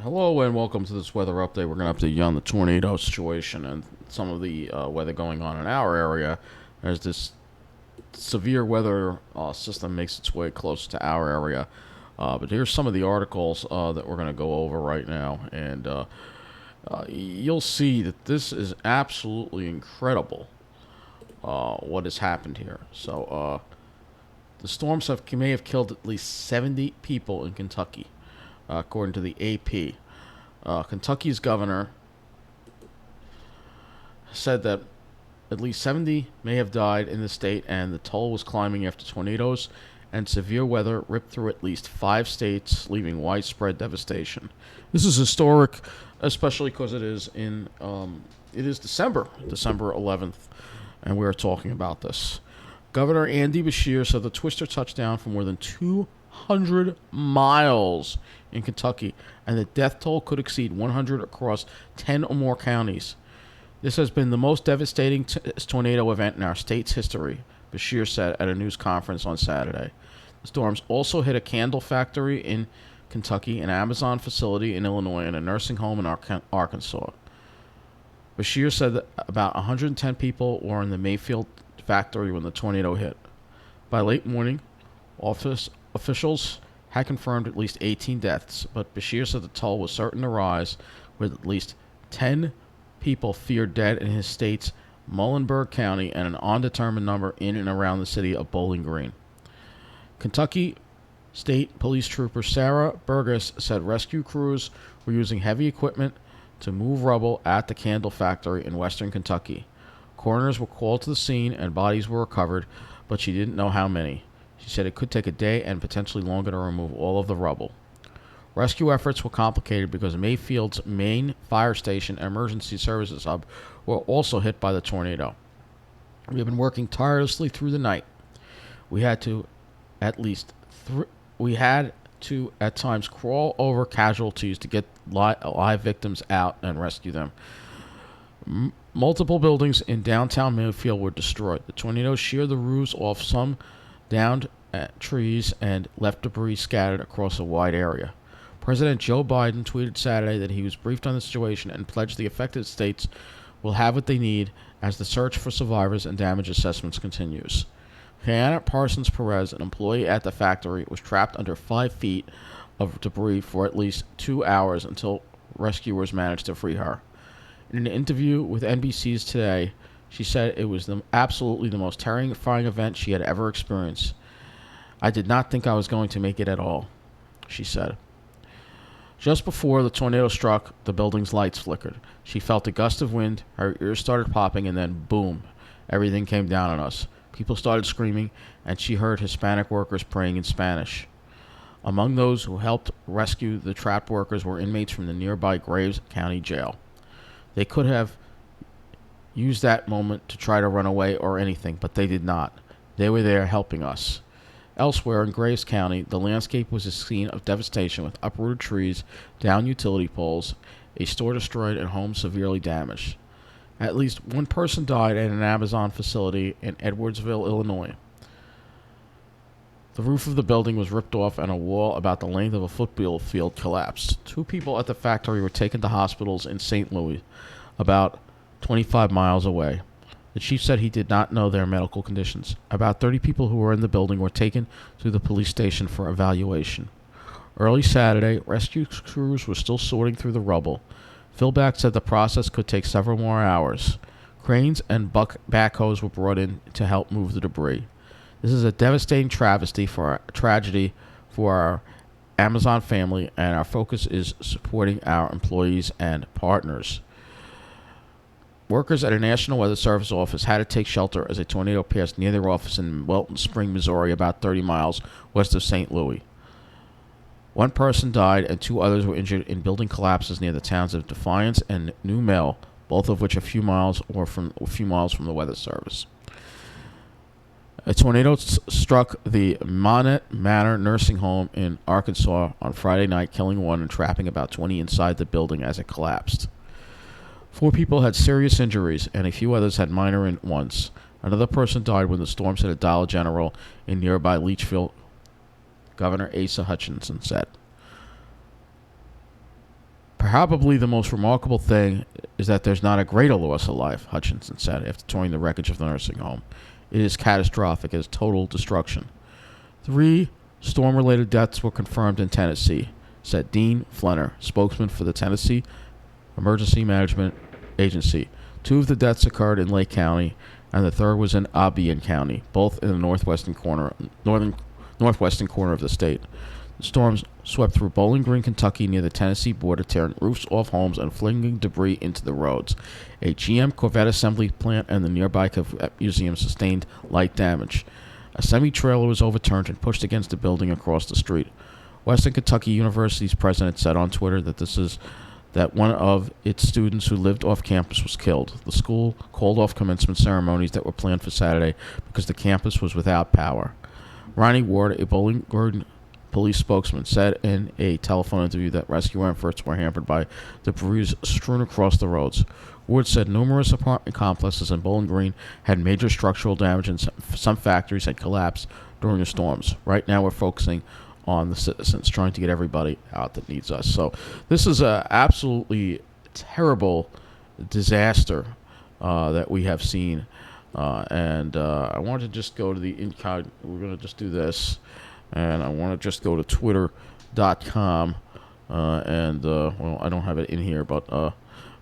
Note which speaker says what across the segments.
Speaker 1: Hello and welcome to this weather update. We're going to update you on the tornado situation and some of the weather going on in our area as this severe weather system makes its way close to our area. But here's some of the articles that we're going to go over right now, and you'll see that this is absolutely incredible what has happened here. So the storms may have killed at least 70 people in Kentucky, according to the AP. Kentucky's governor said that at least 70 may have died in the state, and the toll was climbing after tornadoes and severe weather ripped through at least 5 states, leaving widespread devastation. This is historic, especially because it is December 11th, and we are talking about this. Governor Andy Beshear said the twister touched down for more than 200 miles in Kentucky, and the death toll could exceed 100 across 10 or more counties. This has been the most devastating tornado event in our state's history, Beshear said at a news conference on Saturday. The storms also hit a candle factory in Kentucky, an Amazon facility in Illinois, and a nursing home in Arkansas. Beshear said that about 110 people were in the Mayfield factory when the tornado hit. By late morning, officials had confirmed at least 18 deaths, but Beshear said the toll was certain to rise, with at least 10 people feared dead in his state's Muhlenberg County and an undetermined number in and around the city of Bowling Green. Kentucky State Police Trooper Sarah Burgess said rescue crews were using heavy equipment to move rubble at the candle factory in western Kentucky. Coroners were called to the scene and bodies were recovered, but she didn't know how many. She said it could take a day and potentially longer to remove all of the rubble. Rescue efforts were complicated because Mayfield's main fire station and emergency services hub were also hit by the tornado. We have been working tirelessly through the night. We had to at times crawl over casualties to get live victims out and rescue them. Multiple buildings in downtown Mayfield were destroyed. The tornado sheared the roofs off some downed trees and left debris scattered across a wide area. President Joe Biden tweeted Saturday that he was briefed on the situation and pledged the affected states will have what they need as the search for survivors and damage assessments continues. Hannah Parsons Perez, an employee at the factory, was trapped under 5 feet of debris for at least 2 hours until rescuers managed to free her. In an interview with NBC's Today, she said it was absolutely the most terrifying event she had ever experienced. I did not think I was going to make it at all, she said. Just before the tornado struck, the building's lights flickered. She felt a gust of wind, her ears started popping, and then boom, everything came down on us. People started screaming, and she heard Hispanic workers praying in Spanish. Among those who helped rescue the trapped workers were inmates from the nearby Graves County Jail. They could have used that moment to try to run away or anything, but they did not. They were there helping us. Elsewhere in Graves County, the landscape was a scene of devastation with uprooted trees, downed utility poles, a store destroyed, and homes severely damaged. At least one person died at an Amazon facility in Edwardsville, Illinois. The roof of the building was ripped off and a wall about the length of a football field collapsed. 2 people at the factory were taken to hospitals in St. Louis, about 25 miles away. The chief said he did not know their medical conditions. About 30 people who were in the building were taken to the police station for evaluation. Early Saturday, rescue crews were still sorting through the rubble. Phil Back said the process could take several more hours. Cranes and backhoes were brought in to help move the debris. This is a devastating tragedy for our Amazon family, and our focus is supporting our employees and partners. Workers at a National Weather Service office had to take shelter as a tornado passed near their office in Welton Spring, Missouri, about 30 miles west of St. Louis. 1 person died and 2 others were injured in building collapses near the towns of Defiance and New Mill, both of which are a few miles from the Weather Service. A tornado struck the Monette Manor nursing home in Arkansas on Friday night, killing 1 and trapping about 20 inside the building as it collapsed. 4 people had serious injuries, and a few others had minor ones. Another person died when the storms hit a Dollar General in nearby Leachville, Governor Asa Hutchinson said. Probably the most remarkable thing is that there's not a greater loss of life, Hutchinson said after touring the wreckage of the nursing home. It is catastrophic. It is total destruction. 3 storm-related deaths were confirmed in Tennessee, said Dean Flenner, spokesman for the Tennessee Emergency Management Agency. 2 of the deaths occurred in Lake County, and the third was in Albion County, both in the northwestern corner of the state. The storms swept through Bowling Green, Kentucky, near the Tennessee border, tearing roofs off homes and flinging debris into the roads. A GM Corvette assembly plant and the nearby Corvette Museum sustained light damage. A semi-trailer was overturned and pushed against a building across the street. Western Kentucky University's president said on Twitter that one of its students who lived off campus was killed. The school called off commencement ceremonies that were planned for Saturday because the campus was without power. Ronnie Ward, a Bowling Green police spokesman, said in a telephone interview that rescue efforts were hampered by debris strewn across the roads. Ward said numerous apartment complexes in Bowling Green had major structural damage and some factories had collapsed during the storms. Right now we're focusing on the citizens, trying to get everybody out that needs us. So this is a absolutely terrible disaster that we have seen. And I want to just go to the incog. We're going to just do this. And I want to just go to twitter.com. Well, I don't have it in here, but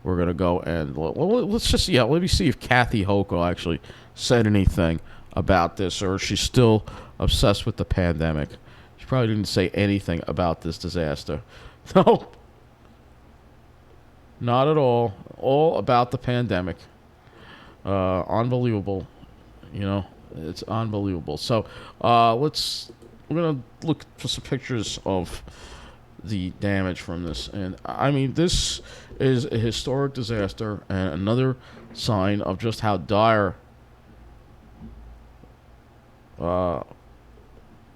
Speaker 1: we're going to go and let's just, let me see if Kathy Hochul actually said anything about this, or she's still obsessed with the pandemic. She probably didn't say anything about this disaster. No, not at all. All about the pandemic. Unbelievable. It's unbelievable. So we're going to look for some pictures of the damage from this. And I mean, this is a historic disaster and another sign of just how dire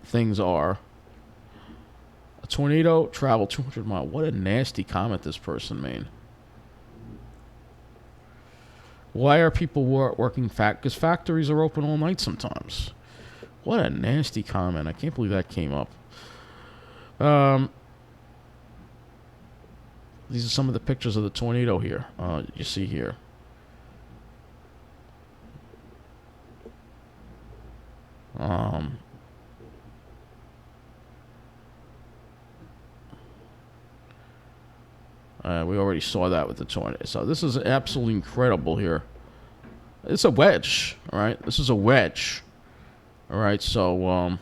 Speaker 1: things are. A tornado traveled 200 miles. What a nasty comment this person made. Why are people working because factories are open all night sometimes? What a nasty comment. I can't believe that came up. These are some of the pictures of the tornado here. You see here. We already saw that with the tornado. So this is absolutely incredible here. It's a wedge, all right? This is a wedge. All right, so,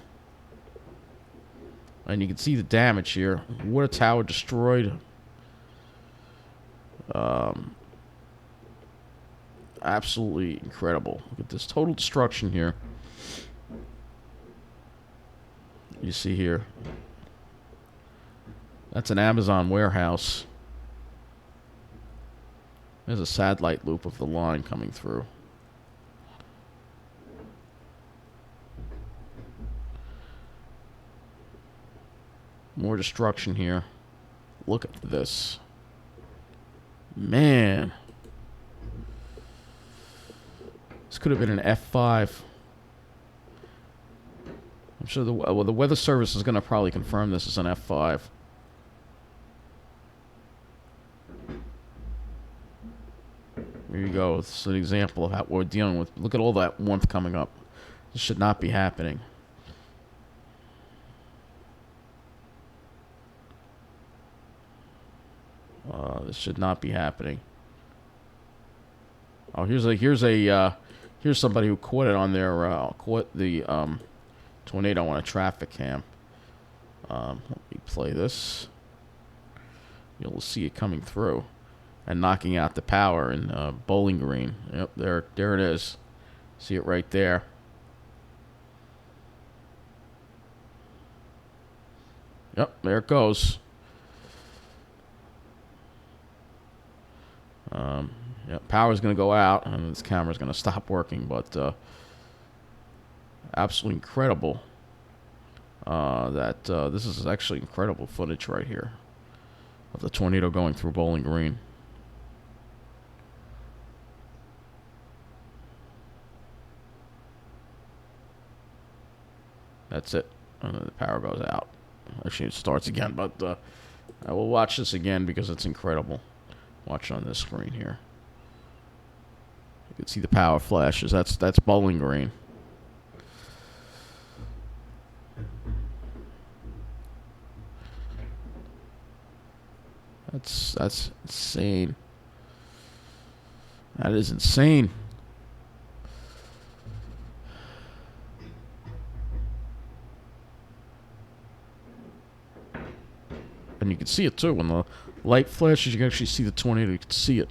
Speaker 1: and you can see the damage here. Water tower destroyed. Absolutely incredible. Look at this total destruction here. You see here. That's an Amazon warehouse. There's a satellite loop of the line coming through. More destruction here. Look at this. Man. This could have been an F5. I'm sure the Weather Service is going to probably confirm this as an F5. Here you go. It's an example of how we're dealing with. Look at all that warmth coming up. This should not be happening. This should not be happening. Oh, here's somebody who caught it on their caught the tornado on a traffic cam. Let me play this. You'll see it coming through and knocking out the power in Bowling Green. Yep, there it is. See it right there. Yep, there it goes. Power's going to go out, and this camera's going to stop working, but absolutely incredible that this is actually incredible footage right here of the tornado going through Bowling Green. That's it. And then the power goes out. Actually, it starts again, but I will watch this again because it's incredible. Watch on this screen here. You can see the power flashes. That's Bowling Green. That's insane. That is insane. And you can see it too. When the light flashes, you can actually see the tornado. You can see it.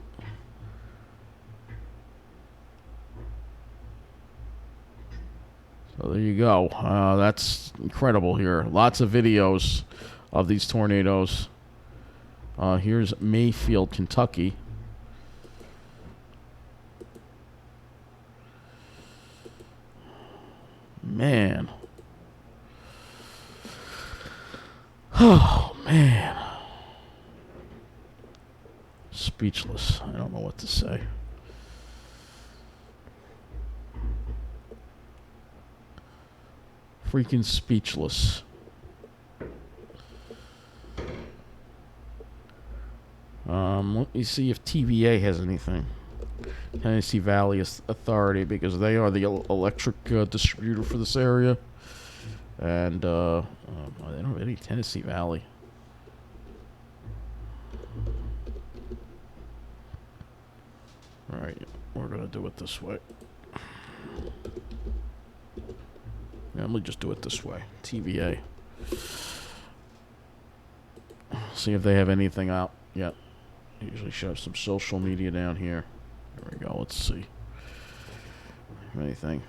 Speaker 1: So there you go. That's incredible here. Lots of videos of these tornadoes. Here's Mayfield, Kentucky. Man. Oh, man. Speechless. I don't know what to say. Freaking speechless. Let me see if TVA has anything. Tennessee Valley Authority, because they are the electric distributor for this area. And they don't have any Tennessee Valley. Alright, we're going to do it this way. Yeah, let me just do it this way. TVA. See if they have anything out yet. Usually show some social media down here. There we go. Let's see. Anything.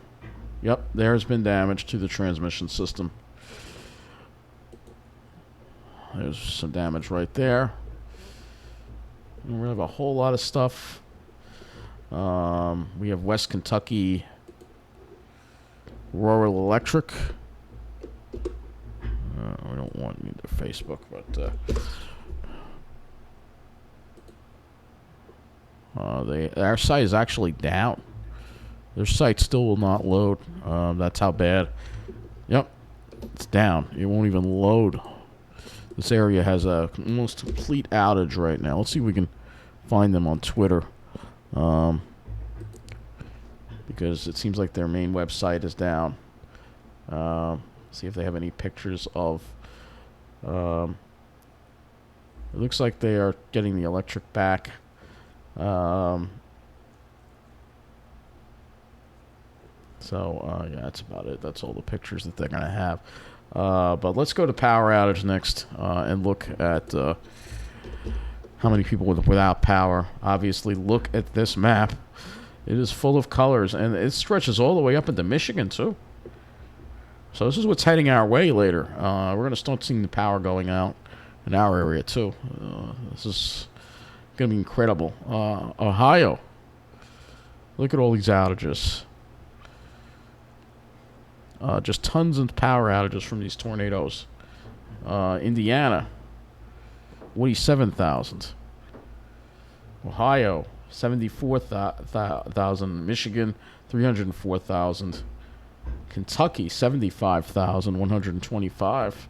Speaker 1: Yep, there has been damage to the transmission system. There's some damage right there. And we have a whole lot of stuff. We have West Kentucky Rural Electric. We don't want either Facebook, but our site is actually down. Their site still will not load. That's how bad. Yep, it's down. It won't even load. This area has a almost complete outage right now. Let's see if we can find them on Twitter. Because it seems like their main website is down. See if they have any pictures of... it looks like they are getting the electric back. Yeah, that's about it. That's all the pictures that they're going to have. But let's go to power outage next and look at how many people without power. Obviously, look at this map. It is full of colors, and it stretches all the way up into Michigan, too. So this is what's heading our way later. We're going to start seeing the power going out in our area, too. This is going to be incredible. Ohio. Look at all these outages. Just tons of power outages from these tornadoes. Indiana, 47,000. Ohio, 74,000. Michigan, 304,000. Kentucky, 75,125.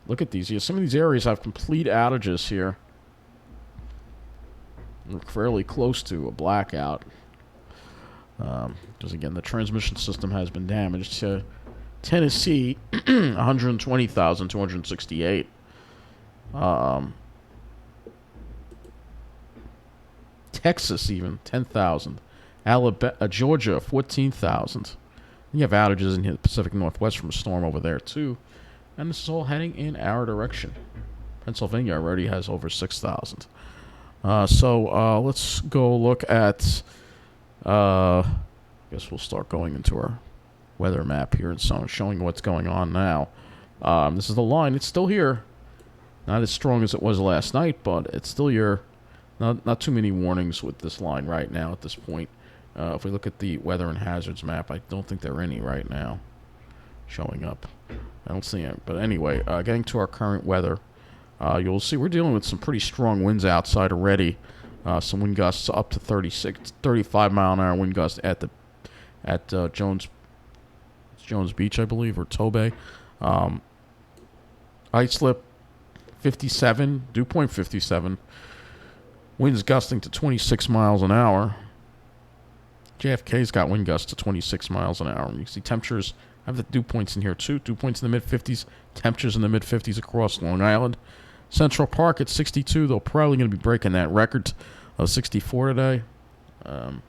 Speaker 1: Look at these. Some of these areas have complete outages here. We're fairly close to a blackout. Because, again, the transmission system has been damaged. Tennessee, 120,268. Texas, even, 10,000. Georgia, 14,000. You have outages in the Pacific Northwest from a storm over there, too. And this is all heading in our direction. Pennsylvania already has over 6,000. So let's go look at... I guess we'll start going into our weather map here and so showing what's going on now. This is the line. It's still here. Not as strong as it was last night, but it's still here. Not too many warnings with this line right now at this point. If we look at the weather and hazards map, I don't think there are any right now showing up. I don't see it. But anyway, getting to our current weather, you'll see we're dealing with some pretty strong winds outside already. Some wind gusts up to 35 mile an hour wind gusts at Jones Beach, I believe, or Tobay. Ice slip 57, dew point 57. Winds gusting to 26 miles an hour. JFK's got wind gusts to 26 miles an hour. You can see temperatures. I have the dew points in here too. Dew points in the mid-50s. Temperatures in the mid-50s across Long Island. Central Park at 62. They're probably going to be breaking that record of 64 today. And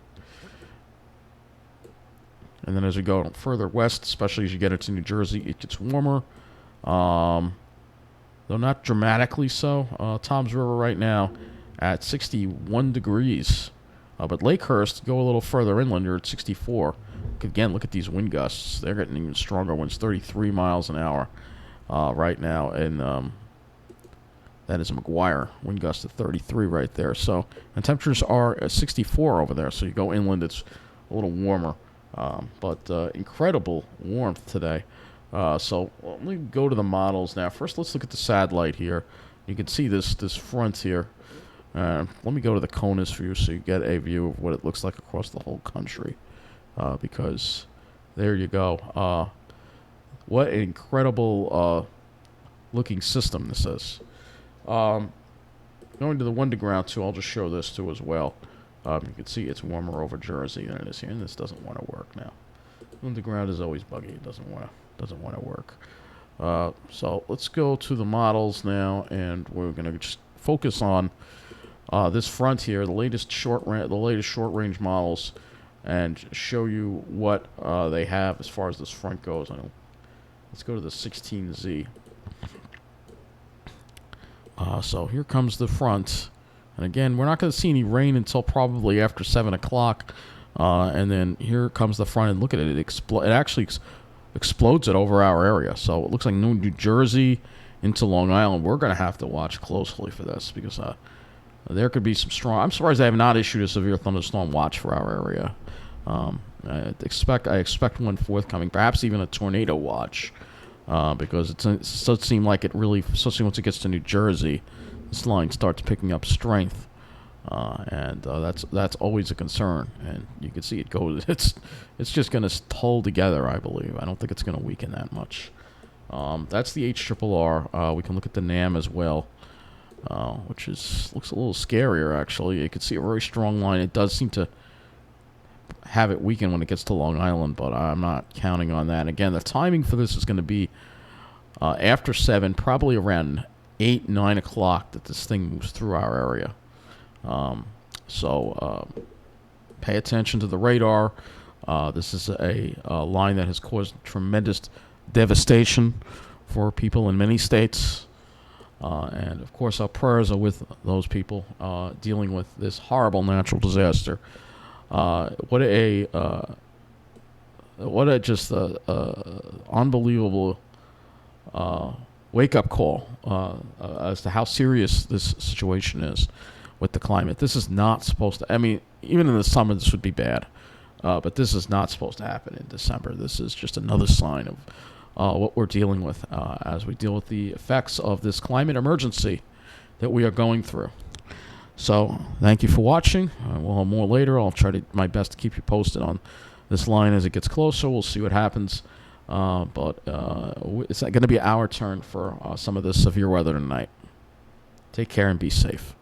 Speaker 1: then as we go further west, especially as you get into New Jersey, it gets warmer. Though not dramatically so. Toms River right now at 61 degrees. But Lakehurst, go a little further inland, you're at 64. Again, look at these wind gusts. They're getting even stronger winds, 33 miles an hour right now. And that is McGuire. Wind gust at 33 right there. So, and temperatures are at 64 over there. So you go inland, it's a little warmer. But incredible warmth today. So let me go to the models now. First, let's look at the satellite here. You can see this front here. Let me go to the CONUS view so you get a view of what it looks like across the whole country. Because there you go. What an incredible looking system this is. Going to the underground too, I'll just show this too as well. You can see it's warmer over Jersey than it is here, and this doesn't want to work now. Underground is always buggy. It doesn't want to work. So let's go to the models now, and we're going to just focus on this front here, the latest short range models, and show you what they have as far as this front goes. Let's go to the 16Z. So here comes the front, and again, we're not going to see any rain until probably after 7 o'clock. And then here comes the front, and look at it. It actually explodes it over our area. So it looks like New Jersey into Long Island. We're going to have to watch closely for this because there could be some strong. I'm surprised they have not issued a severe thunderstorm watch for our area. I expect one forthcoming, perhaps even a tornado watch, because it does seem like it really, especially once it gets to New Jersey, this line starts picking up strength. And that's always a concern, and you can see it goes. It's just going to hold together, I believe. I don't think it's going to weaken that much. That's the HRRR. We can look at the NAM as well, which looks a little scarier actually. You can see a very strong line. It does seem to have it weaken when it gets to Long Island, but I'm not counting on that. Again, the timing for this is going to be after 7, probably around 8, 9 o'clock that this thing moves through our area. So pay attention to the radar. This is a line that has caused tremendous devastation for people in many states. And, of course, our prayers are with those people dealing with this horrible natural disaster. What a just unbelievable wake-up call as to how serious this situation is with the climate. This is not supposed to, I mean, even in the summer this would be bad, but this is not supposed to happen in December. This is just another sign of what we're dealing with as we deal with the effects of this climate emergency that we are going through. So, thank you for watching. We'll have more later. I'll try my best to keep you posted on this line as it gets closer. We'll see what happens. But it's going to be our turn for some of this severe weather tonight. Take care and be safe.